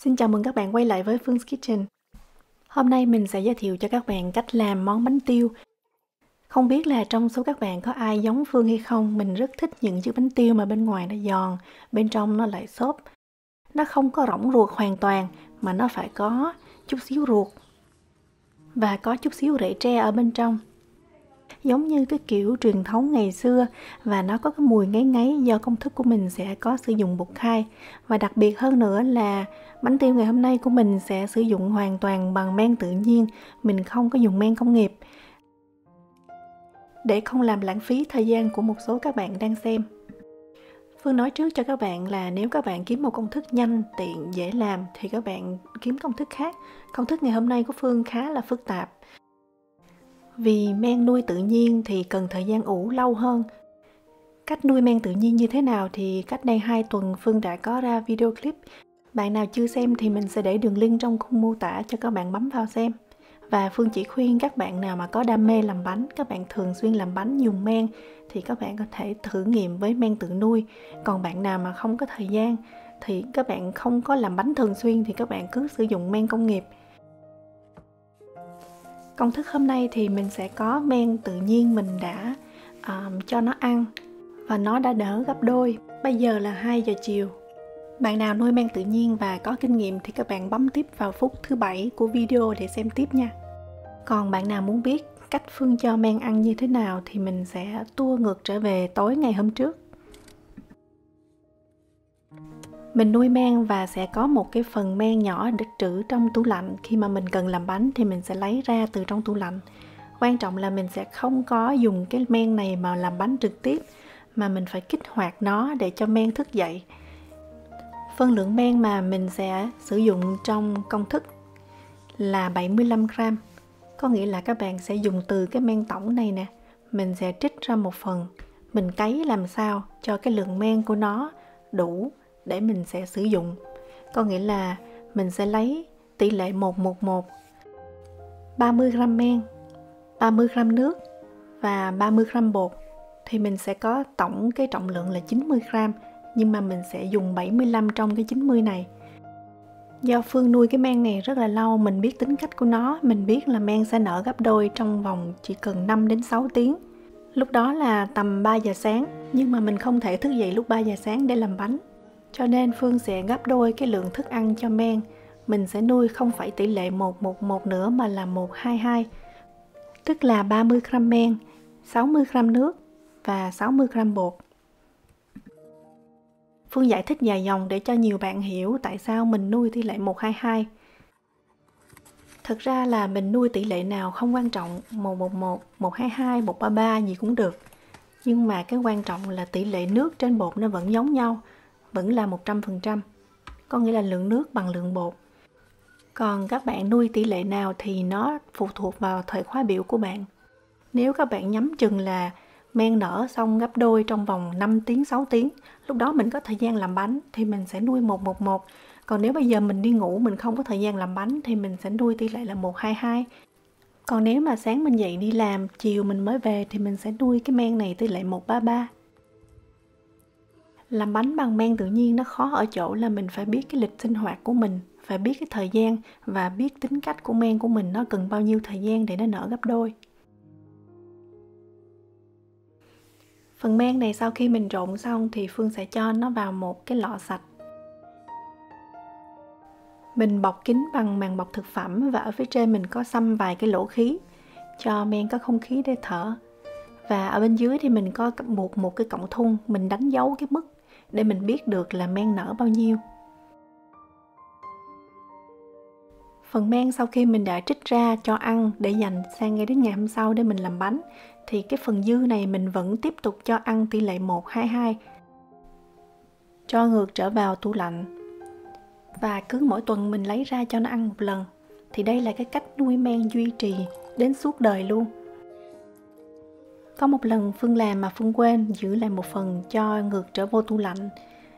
Xin chào mừng các bạn quay lại với Phương Kitchen. Hôm nay mình sẽ giới thiệu cho các bạn cách làm món bánh tiêu. Không biết là trong số các bạn có ai giống Phương hay không, mình rất thích những chiếc bánh tiêu mà bên ngoài nó giòn, bên trong nó lại xốp. Nó không có rỗng ruột hoàn toàn mà nó phải có chút xíu ruột và có chút xíu rễ tre ở bên trong. Giống như cái kiểu truyền thống ngày xưa, và nó có cái mùi ngấy ngấy do công thức của mình sẽ có sử dụng bột khai. Và đặc biệt hơn nữa là bánh tiêu ngày hôm nay của mình sẽ sử dụng hoàn toàn bằng men tự nhiên, mình không có dùng men công nghiệp, để không làm lãng phí thời gian của một số các bạn đang xem. Phương nói trước cho các bạn là nếu các bạn kiếm một công thức nhanh, tiện, dễ làm thì các bạn kiếm công thức khác. Công thức ngày hôm nay của Phương khá là phức tạp. Vì men nuôi tự nhiên thì cần thời gian ủ lâu hơn. Cách nuôi men tự nhiên như thế nào thì cách đây 2 tuần Phương đã có ra video clip. Bạn nào chưa xem thì mình sẽ để đường link trong khung mô tả cho các bạn bấm vào xem. Và Phương chỉ khuyên các bạn nào mà có đam mê làm bánh, các bạn thường xuyên làm bánh dùng men thì các bạn có thể thử nghiệm với men tự nuôi. Còn bạn nào mà không có thời gian thì các bạn không có làm bánh thường xuyên thì các bạn cứ sử dụng men công nghiệp. Công thức hôm nay thì mình sẽ có men tự nhiên mình đã cho nó ăn và nó đã đỡ gấp đôi. Bây giờ là 2 giờ chiều. Bạn nào nuôi men tự nhiên và có kinh nghiệm thì các bạn bấm tiếp vào phút thứ 7 của video để xem tiếp nha. Còn bạn nào muốn biết cách Phương cho men ăn như thế nào thì mình sẽ tua ngược trở về tối ngày hôm trước. Mình nuôi men và sẽ có một cái phần men nhỏ để trữ trong tủ lạnh. Khi mà mình cần làm bánh thì mình sẽ lấy ra từ trong tủ lạnh. Quan trọng là mình sẽ không có dùng cái men này mà làm bánh trực tiếp, mà mình phải kích hoạt nó để cho men thức dậy. Phân lượng men mà mình sẽ sử dụng trong công thức là 75 gram. Có nghĩa là các bạn sẽ dùng từ cái men tổng này nè. Mình sẽ trích ra một phần. Mình cấy làm sao cho cái lượng men của nó đủ để mình sẽ sử dụng. Có nghĩa là mình sẽ lấy tỷ lệ 1:1, 30 gram men, 30 gram nước và 30 gram bột. Thì mình sẽ có tổng cái trọng lượng là 90 gram. Nhưng mà mình sẽ dùng 75 trong cái 90 này. Do Phương nuôi cái men này rất là lâu, mình biết tính cách của nó, mình biết là men sẽ nở gấp đôi trong vòng chỉ cần 5 đến 6 tiếng. Lúc đó là tầm 3 giờ sáng, nhưng mà mình không thể thức dậy lúc 3 giờ sáng để làm bánh. Cho nên Phương sẽ gấp đôi cái lượng thức ăn cho men. Mình sẽ nuôi không phải tỷ lệ 1:1 nữa mà là 1:2. Tức là 30 gram men, 60 gram nước và 60 gram bột. Phương giải thích dài dòng để cho nhiều bạn hiểu tại sao mình nuôi tỷ lệ 1:2. Thực ra là mình nuôi tỷ lệ nào không quan trọng, 1:1, 1:2, 1:33 gì cũng được. Nhưng mà cái quan trọng là tỷ lệ nước trên bột nó vẫn giống nhau, vẫn là 100%. Có nghĩa là lượng nước bằng lượng bột. Còn các bạn nuôi tỷ lệ nào thì nó phụ thuộc vào thời khóa biểu của bạn. Nếu các bạn nhắm chừng là men nở xong gấp đôi trong vòng 5 tiếng, 6 tiếng, lúc đó mình có thời gian làm bánh thì mình sẽ nuôi 1:1. Còn nếu bây giờ mình đi ngủ, mình không có thời gian làm bánh thì mình sẽ nuôi tỷ lệ là 1:2. Còn nếu mà sáng mình dậy đi làm, chiều mình mới về thì mình sẽ nuôi cái men này tỷ lệ 1:33. Làm bánh bằng men tự nhiên nó khó ở chỗ là mình phải biết cái lịch sinh hoạt của mình, phải biết cái thời gian và biết tính cách của men của mình nó cần bao nhiêu thời gian để nó nở gấp đôi. Phần men này sau khi mình trộn xong thì Phương sẽ cho nó vào một cái lọ sạch. Mình bọc kín bằng màng bọc thực phẩm và ở phía trên mình có xăm vài cái lỗ khí cho men có không khí để thở. Và ở bên dưới thì mình có buộc một cái cọng thun, mình đánh dấu cái mức để mình biết được là men nở bao nhiêu. Phần men sau khi mình đã trích ra cho ăn để dành sang ngay đến ngày hôm sau để mình làm bánh, thì cái phần dư này mình vẫn tiếp tục cho ăn tỷ lệ 1:2, cho ngược trở vào tủ lạnh. Và cứ mỗi tuần mình lấy ra cho nó ăn một lần. Thì đây là cái cách nuôi men duy trì đến suốt đời luôn. Có một lần Phương làm mà Phương quên giữ lại một phần cho ngược trở vô tủ lạnh.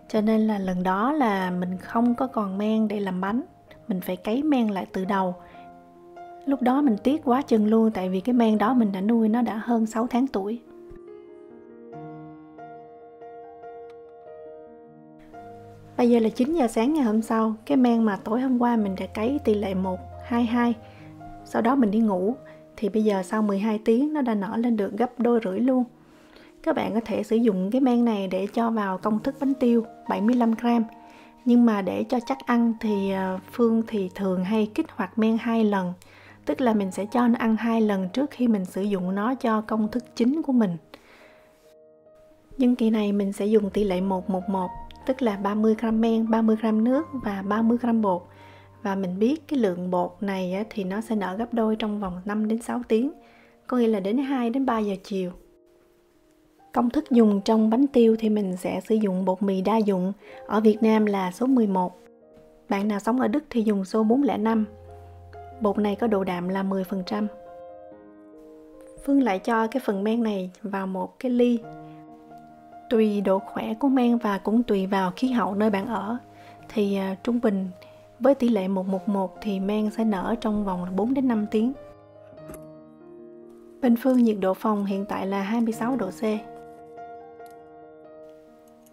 Cho nên là lần đó là mình không có còn men để làm bánh. Mình phải cấy men lại từ đầu. Lúc đó mình tiếc quá chừng luôn, tại vì cái men đó mình đã nuôi nó đã hơn 6 tháng tuổi. Bây giờ là 9 giờ sáng ngày hôm sau. Cái men mà tối hôm qua mình đã cấy tỷ lệ 1:22. Sau đó mình đi ngủ. Thì bây giờ sau 12 tiếng nó đã nở lên được gấp đôi rưỡi luôn. Các bạn có thể sử dụng cái men này để cho vào công thức bánh tiêu 75 gram. Nhưng mà để cho chắc ăn thì Phương thì thường hay kích hoạt men 2 lần. Tức là mình sẽ cho nó ăn 2 lần trước khi mình sử dụng nó cho công thức chính của mình. Nhưng kỳ này mình sẽ dùng tỷ lệ 1:11, tức là 30 gram men, 30 gram nước và 30 gram bột. Và mình biết cái lượng bột này thì nó sẽ nở gấp đôi trong vòng 5 đến 6 tiếng, có nghĩa là đến 2 đến 3 giờ chiều. Công thức dùng trong bánh tiêu thì mình sẽ sử dụng bột mì đa dụng, ở Việt Nam là số 11. Bạn nào sống ở Đức thì dùng số 405. Bột này có độ đạm là 10%. Phương lại cho cái phần men này vào một cái ly. Tùy độ khỏe của men và cũng tùy vào khí hậu nơi bạn ở thì trung bình với tỷ lệ 1:11 thì men sẽ nở trong vòng 4 đến 5 tiếng. Bên Phương nhiệt độ phòng hiện tại là 26 độ C.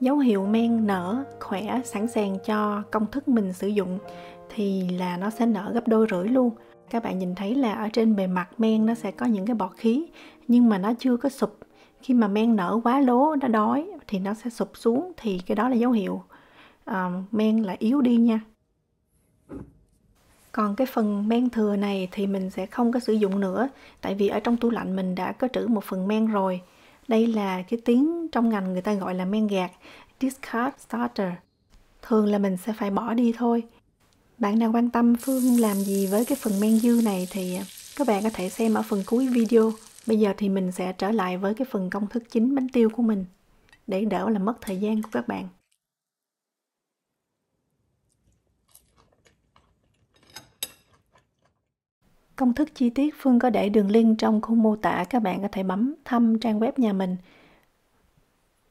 Dấu hiệu men nở khỏe sẵn sàng cho công thức mình sử dụng thì là nó sẽ nở gấp đôi rưỡi luôn. Các bạn nhìn thấy là ở trên bề mặt men nó sẽ có những cái bọt khí nhưng mà nó chưa có sụp. Khi mà men nở quá lố, nó đói thì nó sẽ sụp xuống, thì cái đó là dấu hiệu men là yếu đi nha. Còn cái phần men thừa này thì mình sẽ không có sử dụng nữa, tại vì ở trong tủ lạnh mình đã có trữ một phần men rồi. Đây là cái tiếng trong ngành người ta gọi là men gạt, discard starter. Thường là mình sẽ phải bỏ đi thôi. Bạn nào quan tâm Phương làm gì với cái phần men dư này thì các bạn có thể xem ở phần cuối video. Bây giờ thì mình sẽ trở lại với cái phần công thức chính bánh tiêu của mình, để đỡ là mất thời gian của các bạn. Công thức chi tiết Phương có để đường link trong khung mô tả, các bạn có thể bấm thăm trang web nhà mình.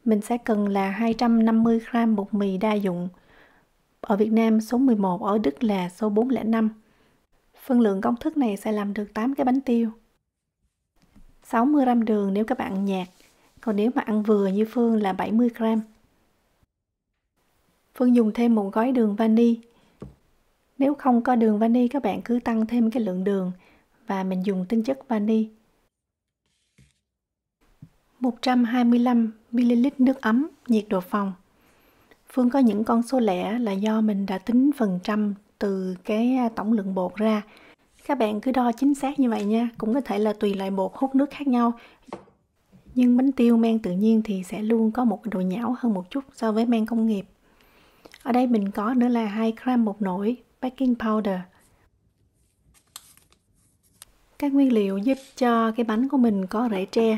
Mình sẽ cần là 250 gram bột mì đa dụng. Ở Việt Nam số 11, ở Đức là số 405. Phân lượng công thức này sẽ làm được 8 cái bánh tiêu. 60 gram đường nếu các bạn ăn nhạt, còn nếu mà ăn vừa như Phương là 70 gram. Phương dùng thêm một gói đường vani. Nếu không có đường vani các bạn cứ tăng thêm cái lượng đường và mình dùng tinh chất vani. 125ml nước ấm nhiệt độ phòng. Phương có những con số lẻ là do mình đã tính phần trăm từ cái tổng lượng bột ra. Các bạn cứ đo chính xác như vậy nha, cũng có thể là tùy loại bột hút nước khác nhau. Nhưng bánh tiêu men tự nhiên thì sẽ luôn có một độ nhão hơn một chút so với men công nghiệp. Ở đây mình có nữa là 2 gram bột nổi, baking powder. Các nguyên liệu giúp cho cái bánh của mình có rễ tre,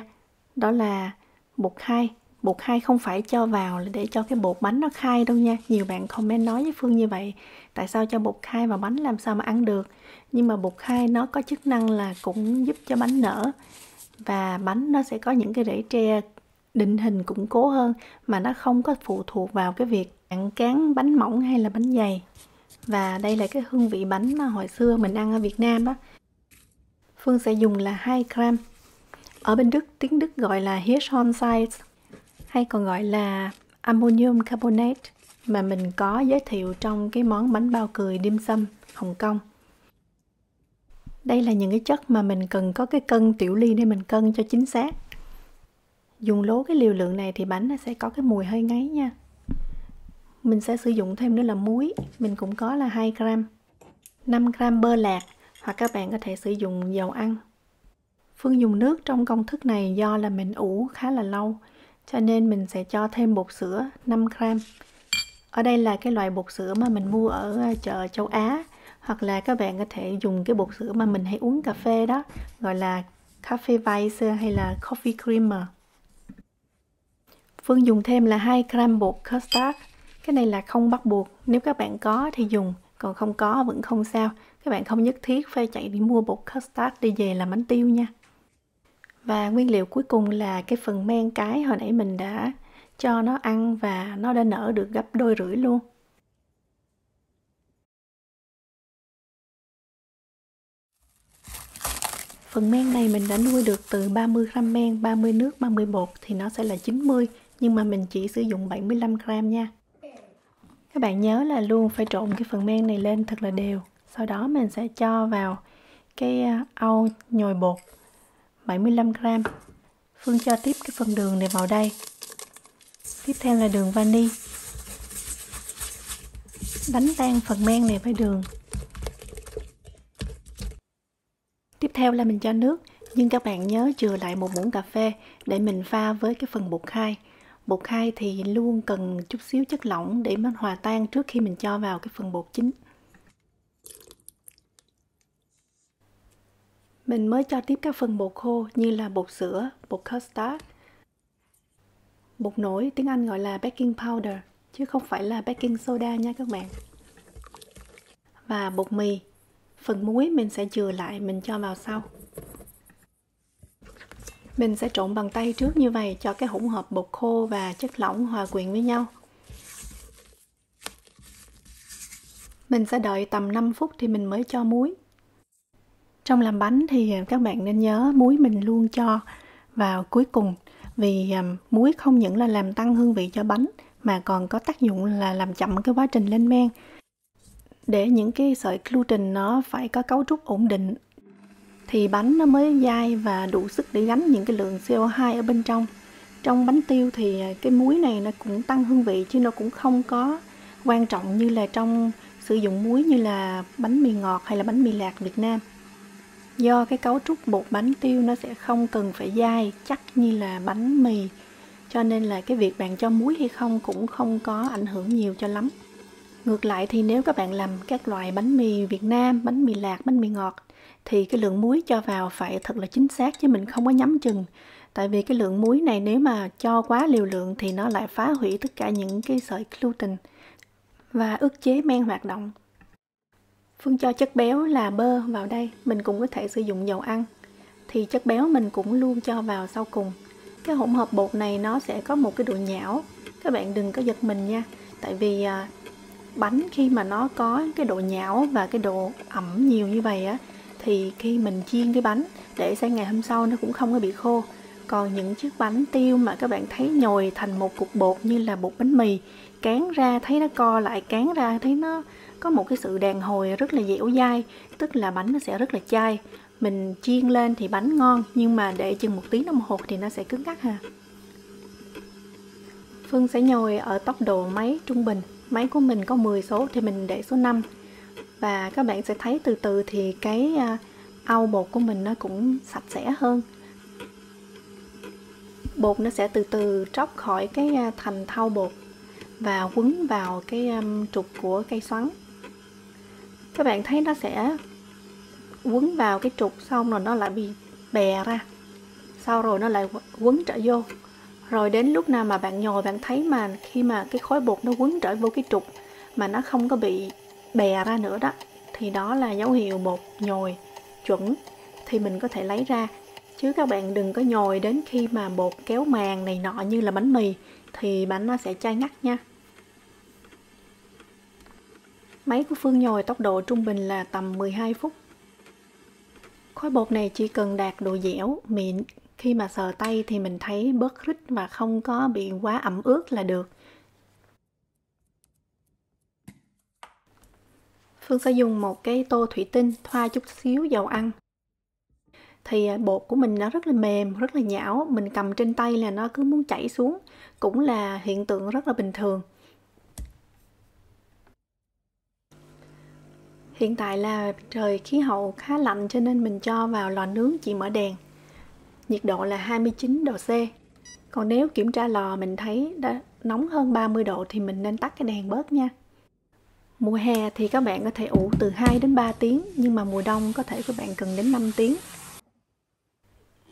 đó là bột khai. Bột khai không phải cho vào để cho cái bột bánh nó khai đâu nha. Nhiều bạn comment nói với Phương như vậy. Tại sao cho bột khai vào bánh làm sao mà ăn được? Nhưng mà bột khai nó có chức năng là cũng giúp cho bánh nở. Và bánh nó sẽ có những cái rễ tre định hình củng cố hơn, mà nó không có phụ thuộc vào cái việc bạn cán bánh mỏng hay là bánh dày. Và đây là cái hương vị bánh mà hồi xưa mình ăn ở Việt Nam đó. Phương sẽ dùng là 2 gram. Ở bên Đức, tiếng Đức gọi là Hirschhornsalz, hay còn gọi là ammonium carbonate, mà mình có giới thiệu trong cái món bánh bao cười dim sum Hồng Kông. Đây là những cái chất mà mình cần có cái cân tiểu ly để mình cân cho chính xác. Dùng lố cái liều lượng này thì bánh nó sẽ có cái mùi hơi ngấy nha. Mình sẽ sử dụng thêm nữa là muối, mình cũng có là 2 gram. 5 gram bơ lạc, hoặc các bạn có thể sử dụng dầu ăn. Phương dùng nước trong công thức này do là mình ủ khá là lâu, cho nên mình sẽ cho thêm bột sữa 5 gram. Ở đây là cái loại bột sữa mà mình mua ở chợ châu Á, hoặc là các bạn có thể dùng cái bột sữa mà mình hay uống cà phê đó, gọi là Kaffeeweisse hay là Coffee Creamer. Phương dùng thêm là 2 gram bột custard. Cái này là không bắt buộc, nếu các bạn có thì dùng, còn không có vẫn không sao. Các bạn không nhất thiết phải chạy đi mua bột custard đi về làm bánh tiêu nha. Và nguyên liệu cuối cùng là cái phần men cái hồi nãy mình đã cho nó ăn và nó đã nở được gấp đôi rưỡi luôn. Phần men này mình đã nuôi được từ 30 gram men, 30 nước, 30 bột thì nó sẽ là 90, nhưng mà mình chỉ sử dụng 75 gram nha. Các bạn nhớ là luôn phải trộn cái phần men này lên thật là đều. Sau đó mình sẽ cho vào cái au nhồi bột 75g. Phương cho tiếp cái phần đường này vào đây. Tiếp theo là đường vani. Đánh tan phần men này với đường. Tiếp theo là mình cho nước, nhưng các bạn nhớ chừa lại 1 muỗng cà phê để mình pha với cái phần bột khai. Bột khai thì luôn cần chút xíu chất lỏng để nó hòa tan trước khi mình cho vào cái phần bột chính. Mình mới cho tiếp các phần bột khô như là bột sữa, bột custard. Bột nổi tiếng Anh gọi là baking powder, chứ không phải là baking soda nha các bạn. Và bột mì. Phần muối mình sẽ chừa lại, mình cho vào sau. Mình sẽ trộn bằng tay trước như vậy cho cái hỗn hợp bột khô và chất lỏng hòa quyện với nhau. Mình sẽ đợi tầm 5 phút thì mình mới cho muối. Trong làm bánh thì các bạn nên nhớ muối mình luôn cho vào cuối cùng, vì muối không những là làm tăng hương vị cho bánh mà còn có tác dụng là làm chậm cái quá trình lên men. Để những cái sợi gluten nó phải có cấu trúc ổn định thì bánh nó mới dai và đủ sức để gánh những cái lượng CO2 ở bên trong. Trong bánh tiêu thì cái muối này nó cũng tăng hương vị chứ nó cũng không có quan trọng như là trong sử dụng muối như là bánh mì ngọt hay là bánh mì lạc Việt Nam. Do cái cấu trúc bột bánh tiêu nó sẽ không cần phải dai chắc như là bánh mì, cho nên là cái việc bạn cho muối hay không cũng không có ảnh hưởng nhiều cho lắm. Ngược lại thì nếu các bạn làm các loại bánh mì Việt Nam, bánh mì lạc, bánh mì ngọt thì cái lượng muối cho vào phải thật là chính xác chứ mình không có nhắm chừng. Tại vì cái lượng muối này nếu mà cho quá liều lượng thì nó lại phá hủy tất cả những cái sợi gluten và ức chế men hoạt động. Phương cho chất béo là bơ vào đây, mình cũng có thể sử dụng dầu ăn. Thì chất béo mình cũng luôn cho vào sau cùng. Cái hỗn hợp bột này nó sẽ có một cái độ nhão, các bạn đừng có giật mình nha. Tại vì bánh khi mà nó có cái độ nhão và cái độ ẩm nhiều như vậy á, thì khi mình chiên cái bánh để sang ngày hôm sau nó cũng không có bị khô. Còn những chiếc bánh tiêu mà các bạn thấy nhồi thành một cục bột như là bột bánh mì, cán ra thấy nó co lại, cán ra thấy nó có một cái sự đàn hồi rất là dẻo dai, tức là bánh nó sẽ rất là chai. Mình chiên lên thì bánh ngon, nhưng mà để chừng 1 tiếng đồng hồ thì nó sẽ cứng ngắc ha. Phương sẽ nhồi ở tốc độ máy trung bình. Máy của mình có 10 số thì mình để số 5. Và các bạn sẽ thấy từ từ thì cái au bột của mình nó cũng sạch sẽ hơn. Bột nó sẽ từ từ tróc khỏi cái thành thau bột và quấn vào cái trục của cây xoắn. Các bạn thấy nó sẽ quấn vào cái trục xong rồi nó lại bị bè ra. Sau rồi nó lại quấn trở vô. Rồi đến lúc nào mà bạn nhồi bạn thấy mà khi mà cái khối bột nó quấn trở vô cái trục mà nó không có bị bè ra nữa đó, thì đó là dấu hiệu bột nhồi chuẩn thì mình có thể lấy ra. Chứ các bạn đừng có nhồi đến khi mà bột kéo màng này nọ như là bánh mì thì bánh nó sẽ chai ngắt nha. Máy của Phương nhồi tốc độ trung bình là tầm 12 phút. Khối bột này chỉ cần đạt độ dẻo, mịn, khi mà sờ tay thì mình thấy bớt rít và không có bị quá ẩm ướt là được. Phương sẽ dùng một cái tô thủy tinh thoa chút xíu dầu ăn. Thì bột của mình nó rất là mềm, rất là nhão, mình cầm trên tay là nó cứ muốn chảy xuống, cũng là hiện tượng rất là bình thường. Hiện tại là trời khí hậu khá lạnh cho nên mình cho vào lò nướng chỉ mở đèn. Nhiệt độ là 29 độ C. Còn nếu kiểm tra lò mình thấy đã nóng hơn 30 độ thì mình nên tắt cái đèn bớt nha. Mùa hè thì các bạn có thể ủ từ 2 đến 3 tiếng, nhưng mà mùa đông có thể các bạn cần đến 5 tiếng.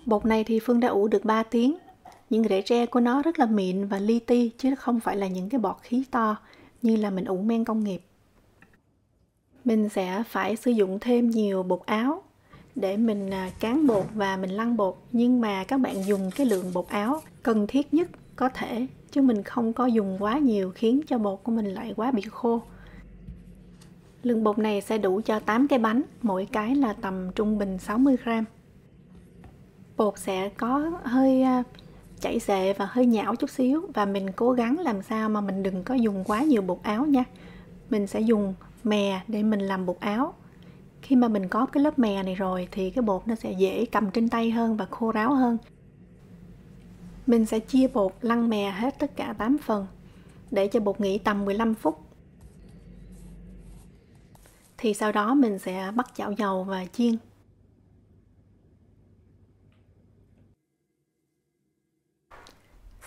Bột này thì Phương đã ủ được 3 tiếng. Những rễ tre của nó rất là mịn và li ti chứ không phải là những cái bọt khí to như là mình ủ men công nghiệp. Mình sẽ phải sử dụng thêm nhiều bột áo để mình cán bột và mình lăn bột, nhưng mà các bạn dùng cái lượng bột áo cần thiết nhất có thể, chứ mình không có dùng quá nhiều khiến cho bột của mình lại quá bị khô. Lượng bột này sẽ đủ cho 8 cái bánh, mỗi cái là tầm trung bình 60g. Bột sẽ có hơi chảy xệ và hơi nhão chút xíu, và mình cố gắng làm sao mà mình đừng có dùng quá nhiều bột áo nha. Mình sẽ dùng mè để mình làm bột áo. Khi mà mình có cái lớp mè này rồi thì cái bột nó sẽ dễ cầm trên tay hơn và khô ráo hơn. Mình sẽ chia bột lăn mè hết tất cả 8 phần để cho bột nghỉ tầm 15 phút. Thì sau đó mình sẽ bắt chảo dầu và chiên.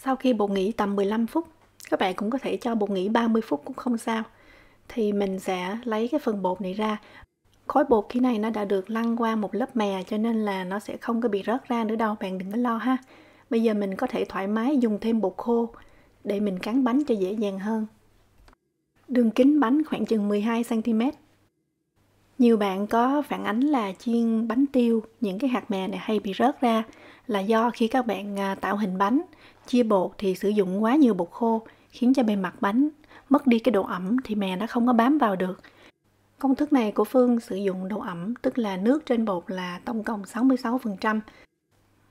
Sau khi bột nghỉ tầm 15 phút, các bạn cũng có thể cho bột nghỉ 30 phút cũng không sao. Thì mình sẽ lấy cái phần bột này ra. Khối bột khi này nó đã được lăn qua một lớp mè cho nên là nó sẽ không có bị rớt ra nữa đâu, bạn đừng có lo ha. Bây giờ mình có thể thoải mái dùng thêm bột khô để mình cán bánh cho dễ dàng hơn. Đường kính bánh khoảng chừng 12 cm. Nhiều bạn có phản ánh là chiên bánh tiêu, những cái hạt mè này hay bị rớt ra là do khi các bạn tạo hình bánh, chia bột thì sử dụng quá nhiều bột khô, khiến cho bề mặt bánh mất đi cái độ ẩm thì mè nó không có bám vào được. Công thức này của Phương sử dụng độ ẩm, tức là nước trên bột là tổng cộng 66%.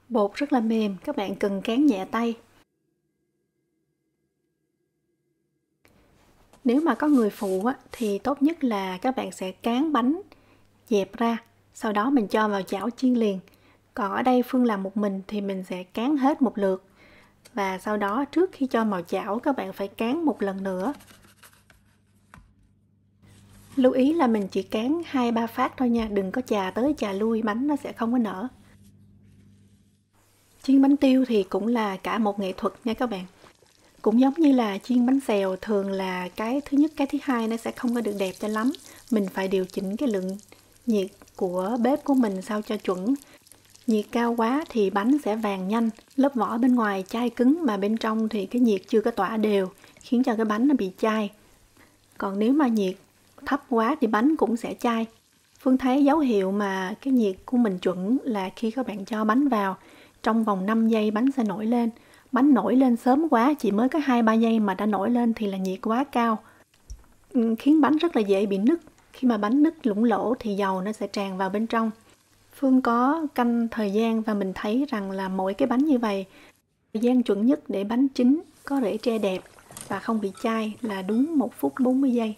Bột rất là mềm, các bạn cần cán nhẹ tay. Nếu mà có người phụ thì tốt nhất là các bạn sẽ cán bánh dẹp ra, sau đó mình cho vào chảo chiên liền. Còn ở đây Phương làm một mình thì mình sẽ cán hết một lượt. Và sau đó trước khi cho vào chảo các bạn phải cán một lần nữa. Lưu ý là mình chỉ cán 2-3 phát thôi nha, đừng có chà tới chà lui, bánh nó sẽ không có nở. Chiên bánh tiêu thì cũng là cả một nghệ thuật nha các bạn. Cũng giống như là chiên bánh xèo, thường là cái thứ nhất, cái thứ hai nó sẽ không có được đẹp cho lắm. Mình phải điều chỉnh cái lượng nhiệt của bếp của mình sao cho chuẩn. Nhiệt cao quá thì bánh sẽ vàng nhanh, lớp vỏ bên ngoài chai cứng mà bên trong thì cái nhiệt chưa có tỏa đều, khiến cho cái bánh nó bị chai. Còn nếu mà nhiệt thấp quá thì bánh cũng sẽ chai. Phương thấy dấu hiệu mà cái nhiệt của mình chuẩn là khi các bạn cho bánh vào, trong vòng 5 giây bánh sẽ nổi lên. Bánh nổi lên sớm quá, chỉ mới có 2-3 giây mà đã nổi lên thì là nhiệt quá cao, khiến bánh rất là dễ bị nứt. Khi mà bánh nứt lủng lỗ thì dầu nó sẽ tràn vào bên trong. Phương có canh thời gian và mình thấy rằng là mỗi cái bánh như vậy, thời gian chuẩn nhất để bánh chín, có rễ tre đẹp và không bị chai là đúng 1 phút 40 giây.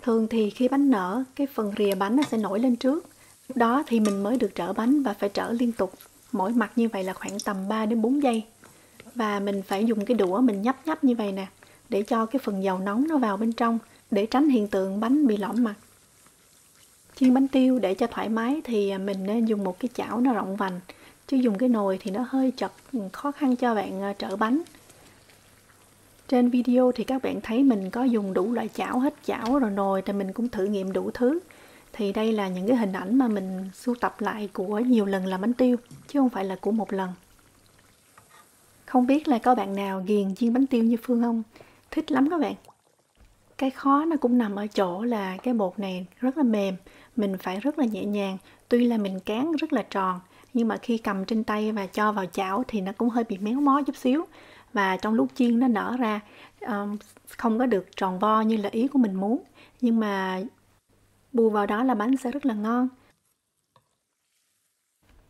Thường thì khi bánh nở, cái phần rìa bánh nó sẽ nổi lên trước. Lúc đó thì mình mới được trở bánh và phải trở liên tục. Mỗi mặt như vậy là khoảng tầm 3-4 giây. Và mình phải dùng cái đũa mình nhấp nhấp như vậy nè, để cho cái phần dầu nóng nó vào bên trong, để tránh hiện tượng bánh bị lõm mặt. Chiên bánh tiêu để cho thoải mái thì mình nên dùng một cái chảo nó rộng vành, chứ dùng cái nồi thì nó hơi chật, khó khăn cho bạn trở bánh. Trên video thì các bạn thấy mình có dùng đủ loại chảo hết, chảo rồi nồi thì mình cũng thử nghiệm đủ thứ. Thì đây là những cái hình ảnh mà mình sưu tập lại của nhiều lần làm bánh tiêu, chứ không phải là của một lần. Không biết là có bạn nào ghiền chiên bánh tiêu như Phương không? Thích lắm các bạn. Cái khó nó cũng nằm ở chỗ là cái bột này rất là mềm, mình phải rất là nhẹ nhàng. Tuy là mình cán rất là tròn, nhưng mà khi cầm trên tay và cho vào chảo thì nó cũng hơi bị méo mó chút xíu. Và trong lúc chiên nó nở ra không có được tròn vo như là ý của mình muốn. Nhưng mà bù vào đó là bánh sẽ rất là ngon.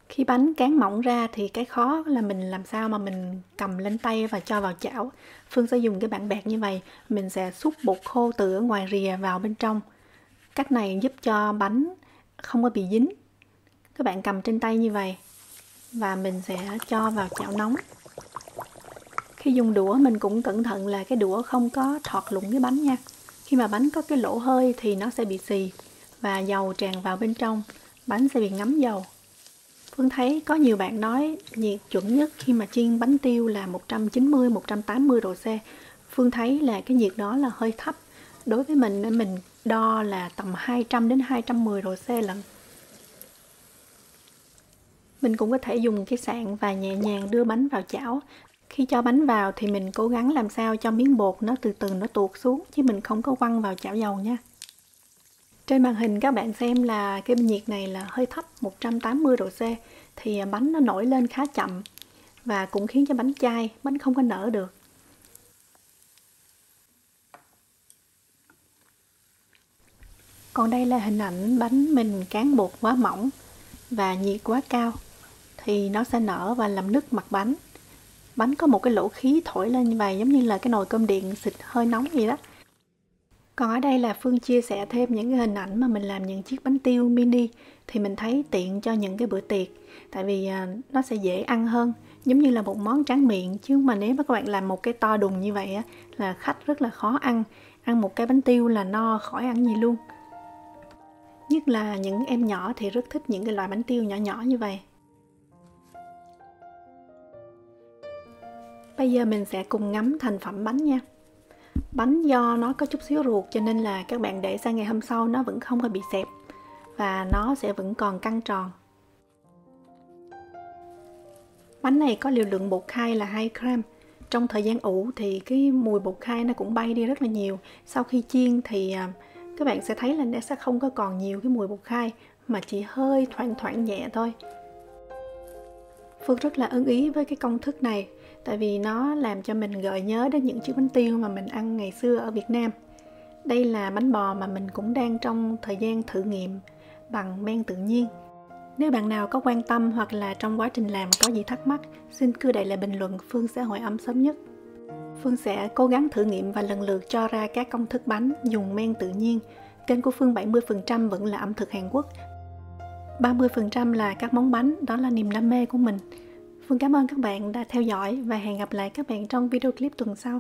Khi bánh cán mỏng ra thì cái khó là mình làm sao mà mình cầm lên tay và cho vào chảo. Phương sẽ dùng cái bảng bẹt như vậy, mình sẽ xúc bột khô từ ở ngoài rìa vào bên trong. Cách này giúp cho bánh không có bị dính. Các bạn cầm trên tay như vậy và mình sẽ cho vào chảo nóng. Khi dùng đũa mình cũng cẩn thận là cái đũa không có thọt lụng cái bánh nha. Khi mà bánh có cái lỗ hơi thì nó sẽ bị xì và dầu tràn vào bên trong, bánh sẽ bị ngấm dầu. Phương thấy có nhiều bạn nói nhiệt chuẩn nhất khi mà chiên bánh tiêu là 190-180 độ C. Phương thấy là cái nhiệt đó là hơi thấp. Đối với mình đo là tầm 200 đến 210 độ C lận. Mình cũng có thể dùng cái sạn và nhẹ nhàng đưa bánh vào chảo. Khi cho bánh vào thì mình cố gắng làm sao cho miếng bột nó từ từ nó tuột xuống, chứ mình không có quăng vào chảo dầu nha. Trên màn hình các bạn xem là cái nhiệt này là hơi thấp, 180 độ C, thì bánh nó nổi lên khá chậm và cũng khiến cho bánh chai, bánh không có nở được. Còn đây là hình ảnh bánh mình cán bột quá mỏng và nhiệt quá cao thì nó sẽ nở và làm nứt mặt bánh. Bánh có một cái lỗ khí thổi lên như vậy, giống như là cái nồi cơm điện xịt hơi nóng vậy đó. Còn ở đây là Phương chia sẻ thêm những cái hình ảnh mà mình làm những chiếc bánh tiêu mini, thì mình thấy tiện cho những cái bữa tiệc, tại vì nó sẽ dễ ăn hơn, giống như là một món tráng miệng. Chứ mà nếu mà các bạn làm một cái to đùng như vậy á, là khách rất là khó ăn, ăn một cái bánh tiêu là no khỏi ăn gì luôn. Nhất là những em nhỏ thì rất thích những cái loại bánh tiêu nhỏ nhỏ như vậy. Bây giờ mình sẽ cùng ngắm thành phẩm bánh nha. Bánh do nó có chút xíu ruột cho nên là các bạn để sang ngày hôm sau nó vẫn không có bị xẹp và nó sẽ vẫn còn căng tròn. Bánh này có liều lượng bột khai là 2 gram. Trong thời gian ủ thì cái mùi bột khai nó cũng bay đi rất là nhiều. Sau khi chiên thì các bạn sẽ thấy là nó sẽ không có còn nhiều cái mùi bột khai, mà chỉ hơi thoảng thoảng nhẹ thôi. Phương rất là ưng ý với cái công thức này, tại vì nó làm cho mình gợi nhớ đến những chiếc bánh tiêu mà mình ăn ngày xưa ở Việt Nam. Đây là bánh bò mà mình cũng đang trong thời gian thử nghiệm bằng men tự nhiên. Nếu bạn nào có quan tâm hoặc là trong quá trình làm có gì thắc mắc, xin cứ để lại bình luận, Phương sẽ hồi âm sớm nhất. Phương sẽ cố gắng thử nghiệm và lần lượt cho ra các công thức bánh dùng men tự nhiên. Kênh của Phương 70% vẫn là ẩm thực Hàn Quốc, 30% là các món bánh, đó là niềm đam mê của mình. Phương cảm ơn các bạn đã theo dõi và hẹn gặp lại các bạn trong video clip tuần sau.